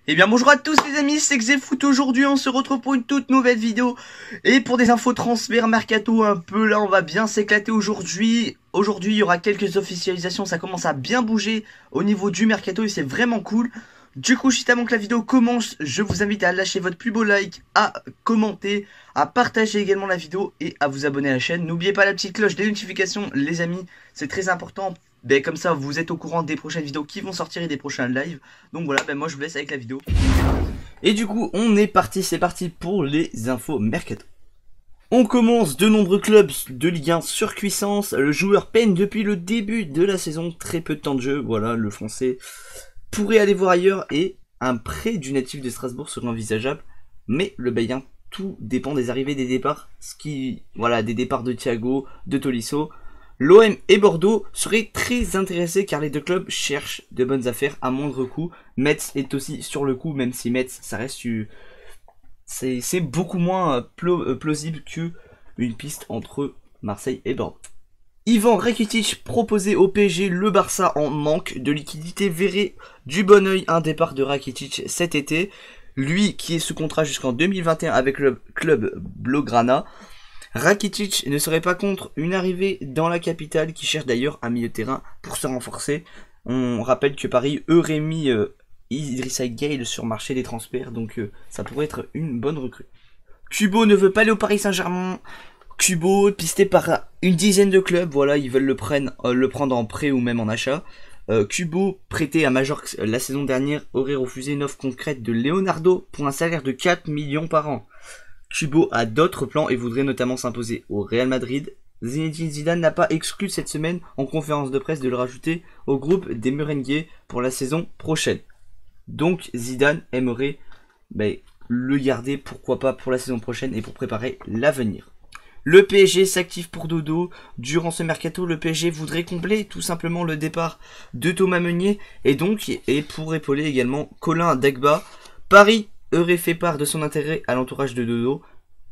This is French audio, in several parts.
Eh bien bonjour à tous les amis, c'est Xefoot. Aujourd'hui on se retrouve pour une toute nouvelle vidéo et pour des infos transfert mercato un peu. Là on va bien s'éclater aujourd'hui. Aujourd'hui il y aura quelques officialisations, ça commence à bien bouger au niveau du mercato et c'est vraiment cool. Du coup juste avant que la vidéo commence, je vous invite à lâcher votre plus beau like, à commenter, à partager également la vidéo et à vous abonner à la chaîne. N'oubliez pas la petite cloche des notifications les amis, c'est très important. Ben, comme ça vous êtes au courant des prochaines vidéos qui vont sortir et des prochains lives. Donc voilà, ben moi je vous laisse avec la vidéo. Et du coup on est parti, c'est parti pour les infos mercato. On commence, de nombreux clubs de Ligue 1 sur cuissance. Le joueur peine depuis le début de la saison, très peu de temps de jeu. Voilà, le français pourrait aller voir ailleurs et un prêt du natif de Strasbourg serait envisageable. Mais le Bayern, tout dépend des arrivées et des départs. Voilà, des départs de Thiago, de Tolisso. L'OM et Bordeaux seraient très intéressés car les deux clubs cherchent de bonnes affaires à moindre coût. Metz est aussi sur le coup, même si Metz, ça reste c'est beaucoup moins plausible que une piste entre Marseille et Bordeaux. Ivan Rakitic proposé au PSG, le Barça en manque de liquidité verrait du bon oeil un départ de Rakitic cet été. Lui qui est sous contrat jusqu'en 2021 avec le club Blaugrana. Rakitic ne serait pas contre une arrivée dans la capitale qui cherche d'ailleurs un milieu de terrain pour se renforcer. On rappelle que Paris aurait mis Idrissa Gueye sur le marché des transferts, donc ça pourrait être une bonne recrue. Kubo ne veut pas aller au Paris Saint-Germain. Kubo pisté par une dizaine de clubs, voilà, ils veulent le prendre en prêt ou même en achat. Kubo, prêté à Majorque la saison dernière, aurait refusé une offre concrète de Leonardo pour un salaire de 4 millions par an. Kubo a d'autres plans et voudrait notamment s'imposer au Real Madrid. Zinedine Zidane n'a pas exclu cette semaine en conférence de presse de le rajouter au groupe des Merengues pour la saison prochaine. Donc Zidane aimerait le garder, pourquoi pas pour la saison prochaine et pour préparer l'avenir. Le PSG s'active pour Dodo. Durant ce mercato, le PSG voudrait combler tout simplement le départ de Thomas Meunier et pour épauler également Colin Dagba. Paris aurait fait part de son intérêt à l'entourage de Dodo.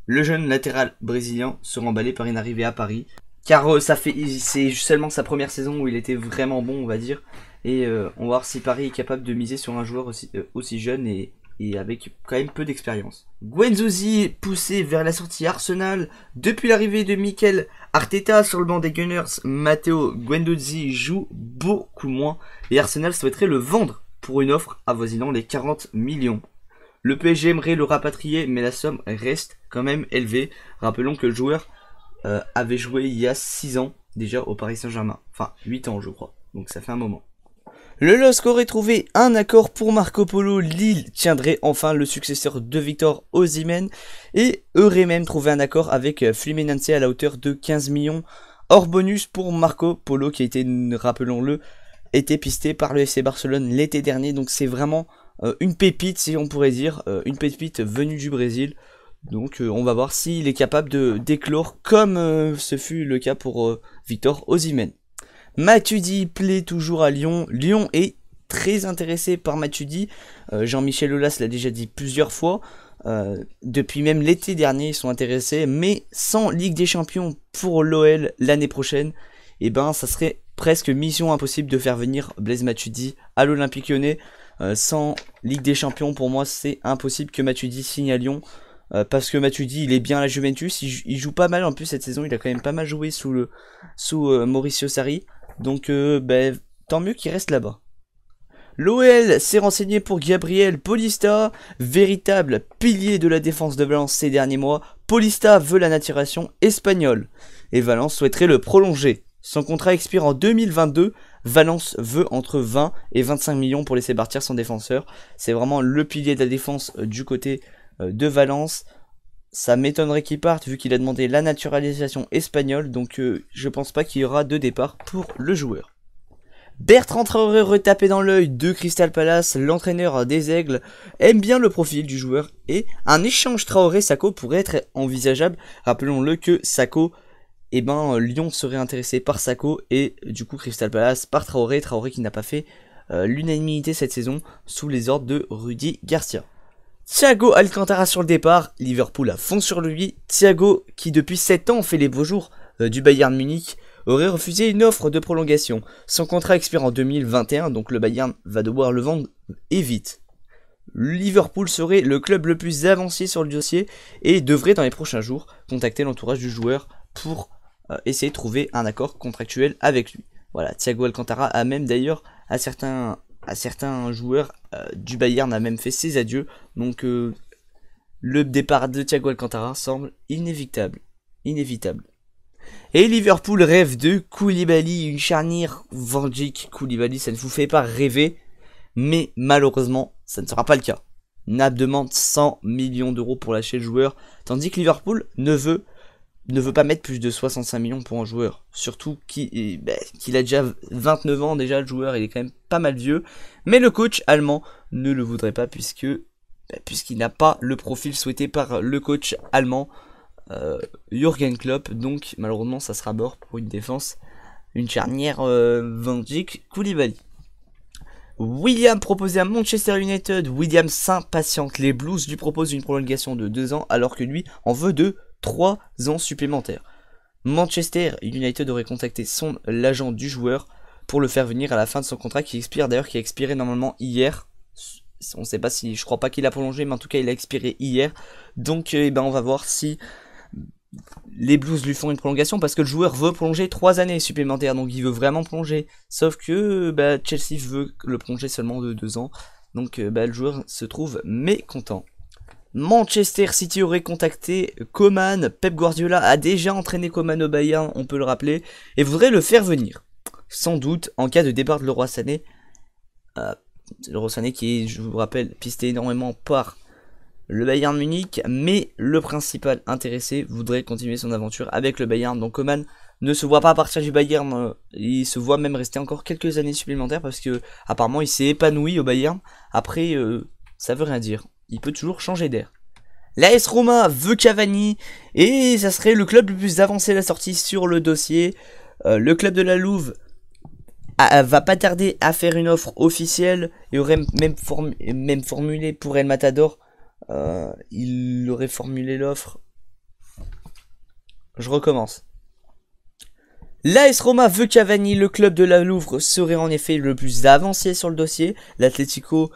Le jeune latéral brésilien sera emballé par une arrivée à Paris, car c'est seulement sa première saison où il était vraiment bon, on va dire, et on va voir si Paris est capable de miser sur un joueur aussi jeune et avec quand même peu d'expérience. Guendouzi poussé vers la sortie Arsenal. Depuis l'arrivée de Mikel Arteta sur le banc des Gunners, Matteo Guendouzi joue beaucoup moins et Arsenal souhaiterait le vendre pour une offre avoisinant les 40 millions. Le PSG aimerait le rapatrier, mais la somme reste quand même élevée. Rappelons que le joueur avait joué il y a 6 ans déjà au Paris Saint-Germain. Enfin, 8 ans je crois, donc ça fait un moment. Le LOSC aurait trouvé un accord pour Marco Polo. Lille tiendrait enfin le successeur de Victor Osimhen et aurait même trouvé un accord avec Fluminense à la hauteur de 15 millions hors bonus pour Marco Polo qui a été, rappelons-le, été pisté par le FC Barcelone l'été dernier. Donc c'est vraiment une pépite, si on pourrait dire, une pépite venue du Brésil. Donc on va voir s'il est capable de d'éclore comme ce fut le cas pour Victor Osimhen. Matuidi plaît toujours à Lyon. Lyon est très intéressé par Matuidi. Jean-Michel Aulas l'a déjà dit plusieurs fois. Depuis même l'été dernier, ils sont intéressés. Mais sans Ligue des Champions pour l'OL l'année prochaine, ça serait presque mission impossible de faire venir Blaise Matuidi à l'Olympique Lyonnais. Sans Ligue des Champions, pour moi, c'est impossible que Matuidi signe à Lyon. Parce que Matuidi, il est bien à la Juventus. Il joue pas mal en plus cette saison. Il a quand même pas mal joué sous Mauricio Sarri. Donc tant mieux qu'il reste là-bas. L'OL s'est renseigné pour Gabriel Paulista, véritable pilier de la défense de Valence ces derniers mois. Paulista veut la naturalisation espagnole et Valence souhaiterait le prolonger. Son contrat expire en 2022. Valence veut entre 20 et 25 millions pour laisser partir son défenseur. C'est vraiment le pilier de la défense du côté de Valence. Ça m'étonnerait qu'il parte vu qu'il a demandé la naturalisation espagnole. Donc je pense pas qu'il y aura de départ pour le joueur. Bertrand Traoré retapé dans l'œil de Crystal Palace. L'entraîneur des Aigles aime bien le profil du joueur. Et un échange Traoré-Sako pourrait être envisageable. Rappelons-le que Sako, Lyon serait intéressé par Sako. Et du coup Crystal Palace par Traoré. Traoré qui n'a pas fait l'unanimité cette saison sous les ordres de Rudy Garcia. Thiago Alcantara sur le départ, Liverpool a fond sur lui. Thiago, qui depuis 7 ans fait les beaux jours du Bayern Munich, aurait refusé une offre de prolongation. Son contrat expire en 2021, donc le Bayern va devoir le vendre et vite. Liverpool serait le club le plus avancé sur le dossier et devrait dans les prochains jours contacter l'entourage du joueur pour essayer de trouver un accord contractuel avec lui. Voilà, Thiago Alcantara a même d'ailleurs à certains joueurs du Bayern a même fait ses adieux. Donc le départ de Thiago Alcantara semble inévitable. Et Liverpool rêve de Koulibaly, une charnière Van Dijk Koulibaly, ça ne vous fait pas rêver, mais malheureusement, ça ne sera pas le cas. Naples demande 100 millions d'euros pour lâcher le joueur, tandis que Liverpool ne veut pas mettre plus de 65 millions pour un joueur. Surtout qu'il a déjà 29 ans, déjà le joueur, il est quand même pas mal vieux, mais le coach allemand ne le voudrait pas puisqu'il n'a pas le profil souhaité par le coach allemand. Jürgen Klopp, donc malheureusement ça sera mort pour une défense, une charnière Van Dijk Koulibaly. William proposé à Manchester United, William s'impatiente, les Blues lui proposent une prolongation de 2 ans alors que lui en veut de 3 ans supplémentaires. Manchester United aurait contacté l'agent du joueur pour le faire venir à la fin de son contrat qui a expiré normalement hier. On ne sait pas si, je crois pas qu'il a prolongé, mais en tout cas il a expiré hier. Donc on va voir si les Blues lui font une prolongation parce que le joueur veut prolonger 3 années supplémentaires, donc il veut vraiment prolonger. Sauf que Chelsea veut le prolonger seulement de 2 ans, donc le joueur se trouve mécontent. Manchester City aurait contacté Coman. Pep Guardiola a déjà entraîné Coman au Bayern, on peut le rappeler, et voudrait le faire venir. Sans doute en cas de départ de Leroy Sané. Leroy Sané qui est, je vous rappelle, pisté énormément par le Bayern Munich, mais le principal intéressé voudrait continuer son aventure avec le Bayern. Donc Coman ne se voit pas partir du Bayern, il se voit même rester encore quelques années supplémentaires parce que apparemment il s'est épanoui au Bayern. Après ça veut rien dire, il peut toujours changer d'air. L'AS Roma veut Cavani et ça serait le club le plus avancé à la sortie sur le dossier. Le club de la Louve va pas tarder à faire une offre officielle et aurait même formulé pour El Matador. Il aurait formulé l'offre. Je recommence. L'AS Roma veut Cavani, le club de la Louvre serait en effet le plus avancé sur le dossier. L'Atlético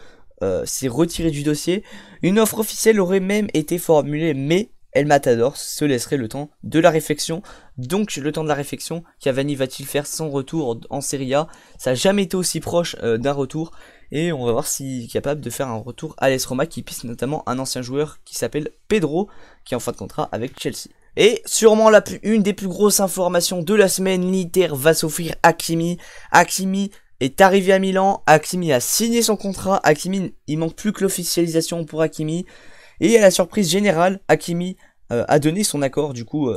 s'est retiré du dossier. Une offre officielle aurait même été formulée, mais El Matador se laisserait le temps de la réflexion. Donc le temps de la réflexion, Cavani va-t-il faire son retour en Serie A? Ça n'a jamais été aussi proche d'un retour. Et on va voir s'il est capable de faire un retour à l'AS Roma qui piste notamment un ancien joueur qui s'appelle Pedro, qui est en fin de contrat avec Chelsea. Et sûrement une des plus grosses informations de la semaine, l'Inter va s'offrir Hakimi. Hakimi est arrivé à Milan, Hakimi a signé son contrat, Hakimi, il manque plus que l'officialisation pour Hakimi. Et à la surprise générale, Hakimi a donné son accord du coup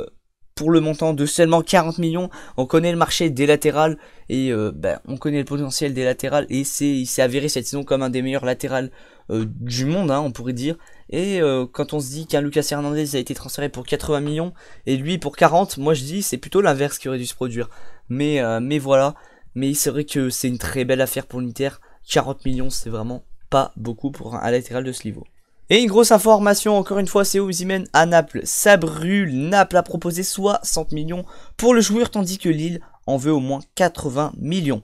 pour le montant de seulement 40 millions. On connaît le marché des latérales et on connaît le potentiel des latérales et il s'est avéré cette saison comme un des meilleurs latérales du monde, on pourrait dire. Et quand on se dit qu'un Lucas Hernandez a été transféré pour 80 millions et lui pour 40, moi je dis c'est plutôt l'inverse qui aurait dû se produire. Mais voilà, mais c'est vrai que c'est une très belle affaire pour l'Inter. 40 millions c'est vraiment pas beaucoup pour un latéral de ce niveau. Et une grosse information, encore une fois, c'est Osimhen à Naples. Ça brûle, Naples a proposé 60 millions pour le joueur, tandis que Lille en veut au moins 80 millions.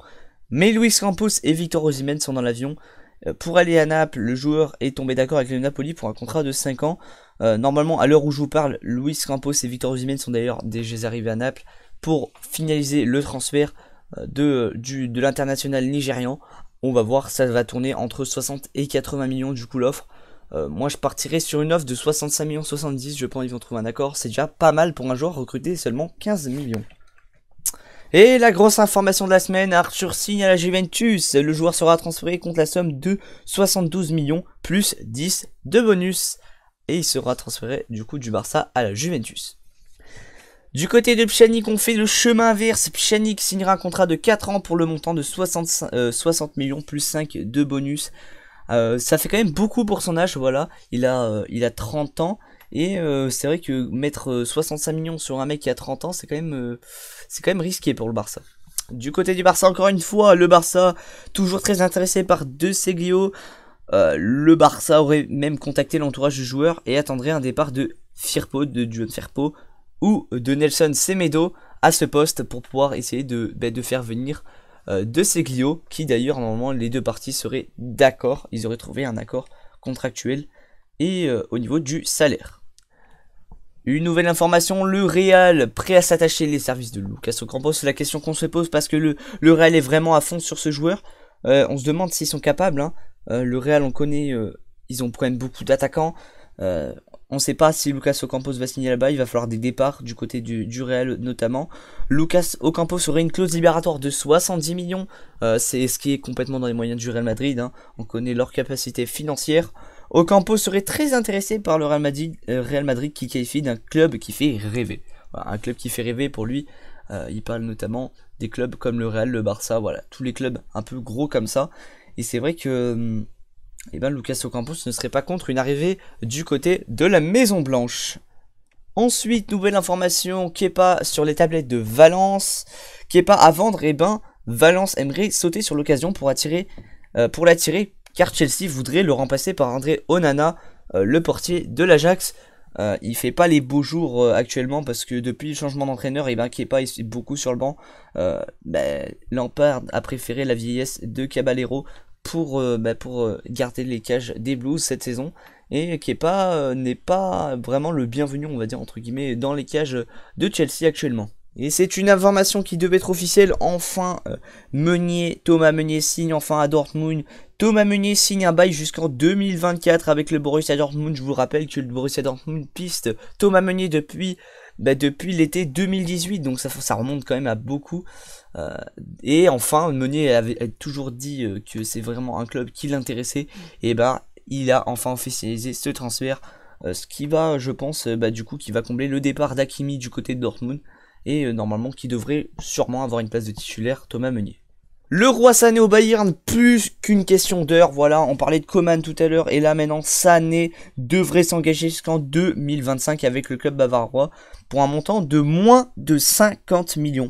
Mais Luis Campos et Victor Osimhen sont dans l'avion. Pour aller à Naples, le joueur est tombé d'accord avec le Napoli pour un contrat de 5 ans. Normalement, à l'heure où je vous parle, Luis Campos et Victor Osimhen sont d'ailleurs déjà arrivés à Naples pour finaliser le transfert de l'international nigérian. On va voir, ça va tourner entre 60 et 80 millions du coup l'offre. Moi je partirais sur une offre de 65 millions 70, je pense qu'ils vont trouver un accord, c'est déjà pas mal pour un joueur recruté seulement 15 millions. Et la grosse information de la semaine, Arthur signe à la Juventus, le joueur sera transféré contre la somme de 72 millions plus 10 de bonus. Et il sera transféré du coup du Barça à la Juventus. Du côté de Pjanic, on fait le chemin inverse. Pjanic signera un contrat de 4 ans pour le montant de 60 millions plus 5 de bonus. Ça fait quand même beaucoup pour son âge, voilà. Il a 30 ans. Et c'est vrai que mettre 65 millions sur un mec qui a 30 ans, c'est quand même risqué pour le Barça. Du côté du Barça, encore une fois, le Barça toujours très intéressé par De Seglio. Le Barça aurait même contacté l'entourage du joueur et attendrait un départ de Firpo, de Juan Firpo ou de Nelson Semedo à ce poste pour pouvoir essayer de faire venir De Seglio, qui d'ailleurs normalement les deux parties seraient d'accord, ils auraient trouvé un accord contractuel et au niveau du salaire. Une nouvelle information, le Real prêt à s'attacher les services de Lucas Ocampos. C'est la question qu'on se pose parce que le Real est vraiment à fond sur ce joueur. On se demande s'ils sont capables. Le Real, on connaît, ils ont quand même beaucoup d'attaquants. On ne sait pas si Lucas Ocampos va signer là-bas. Il va falloir des départs du côté du Real notamment. Lucas Ocampos aurait une clause libératoire de 70 millions. C'est ce qui est complètement dans les moyens du Real Madrid. On connaît leur capacité financière. Ocampos serait très intéressé par le Real Madrid qui qualifie d'un club qui fait rêver. Voilà, un club qui fait rêver pour lui. Il parle notamment des clubs comme le Real, le Barça, voilà, tous les clubs un peu gros comme ça. Et c'est vrai que Lucas Ocampos ne serait pas contre une arrivée du côté de la Maison Blanche. Ensuite, nouvelle information, Kepa sur les tablettes de Valence. Kepa à vendre, Valence aimerait sauter sur l'occasion pour l'attirer, car Chelsea voudrait le remplacer par André Onana, le portier de l'Ajax. Il fait pas les beaux jours actuellement parce que depuis le changement d'entraîneur, Kepa est beaucoup sur le banc. Lampard a préféré la vieillesse de Caballero pour garder les cages des Blues cette saison. Et Kepa n'est pas vraiment le bienvenu, on va dire entre guillemets, dans les cages de Chelsea actuellement. Et c'est une information qui devait être officielle. Enfin, Thomas Meunier signe enfin à Dortmund. Thomas Meunier signe un bail jusqu'en 2024 avec le Borussia Dortmund. Je vous rappelle que le Borussia Dortmund piste Thomas Meunier depuis l'été 2018. Donc ça remonte quand même à beaucoup. Et enfin, Meunier avait toujours dit que c'est vraiment un club qui l'intéressait. Et il a enfin officialisé ce transfert. Ce qui va, je pense, qui va combler le départ d'Hakimi du côté de Dortmund. Et normalement qui devrait sûrement avoir une place de titulaire, Thomas Meunier. Le roi Sané au Bayern, plus qu'une question d'heure, voilà, on parlait de Coman tout à l'heure, et là maintenant Sané devrait s'engager jusqu'en 2025 avec le club bavarois, pour un montant de moins de 50 millions,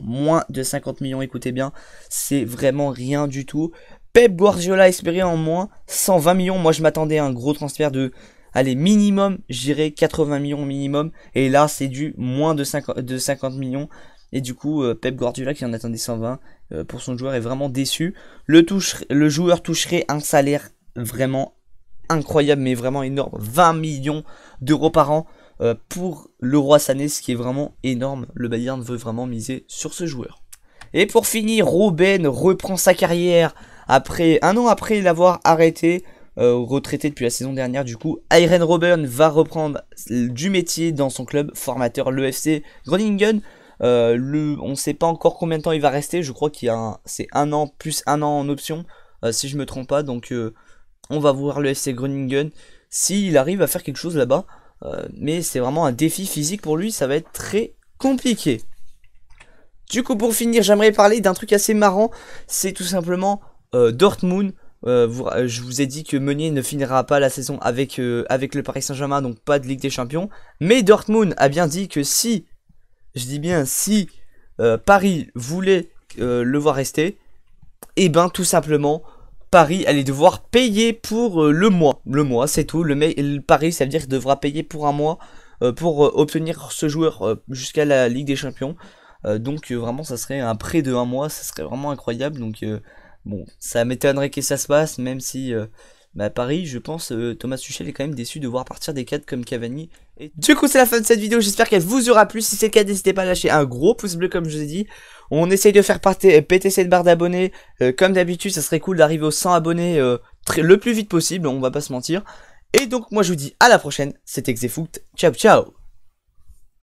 écoutez bien, c'est vraiment rien du tout. Pep Guardiola espérait en moins 120 millions, moi je m'attendais à un gros transfert de... Allez, minimum, j'irai 80 millions minimum. Et là, c'est du moins de 50 millions. Et du coup, Pep Guardiola, qui en attendait 120 pour son joueur, est vraiment déçu. Le joueur toucherait un salaire vraiment incroyable, mais vraiment énorme. 20 millions d'euros par an pour le roi Sané, ce qui est vraiment énorme. Le Bayern veut vraiment miser sur ce joueur. Et pour finir, Robben reprend sa carrière après un an après l'avoir arrêté. Retraité depuis la saison dernière, du coup Arjen Robben va reprendre du métier dans son club formateur, le FC Groningen. On ne sait pas encore combien de temps il va rester, je crois c'est un an plus un an en option, si je me trompe pas, donc on va voir le FC Groningen s'il arrive à faire quelque chose là-bas, mais c'est vraiment un défi physique pour lui, ça va être très compliqué. Du coup, pour finir, j'aimerais parler d'un truc assez marrant, c'est tout simplement Dortmund. Je vous ai dit que Meunier ne finira pas la saison avec le Paris Saint-Germain, donc pas de Ligue des Champions. Mais Dortmund a bien dit que si Paris voulait le voir rester, tout simplement, Paris allait devoir payer pour le mois. Le mois, c'est tout. Le Paris, ça veut dire qu'il devra payer pour un mois pour obtenir ce joueur jusqu'à la Ligue des Champions. Donc vraiment, ça serait un prêt de un mois, ça serait vraiment incroyable. Donc bon, ça m'étonnerait que ça se passe, même si Paris, je pense, Thomas Tuchel est quand même déçu de voir partir des cadres comme Cavani. Et du coup, c'est la fin de cette vidéo, j'espère qu'elle vous aura plu. Si c'est le cas, n'hésitez pas à lâcher un gros pouce bleu comme je vous ai dit. On essaye de faire péter cette barre d'abonnés. Comme d'habitude, ça serait cool d'arriver aux 100 abonnés le plus vite possible, on va pas se mentir. Et donc, moi je vous dis à la prochaine, c'était Xefoot, ciao ciao.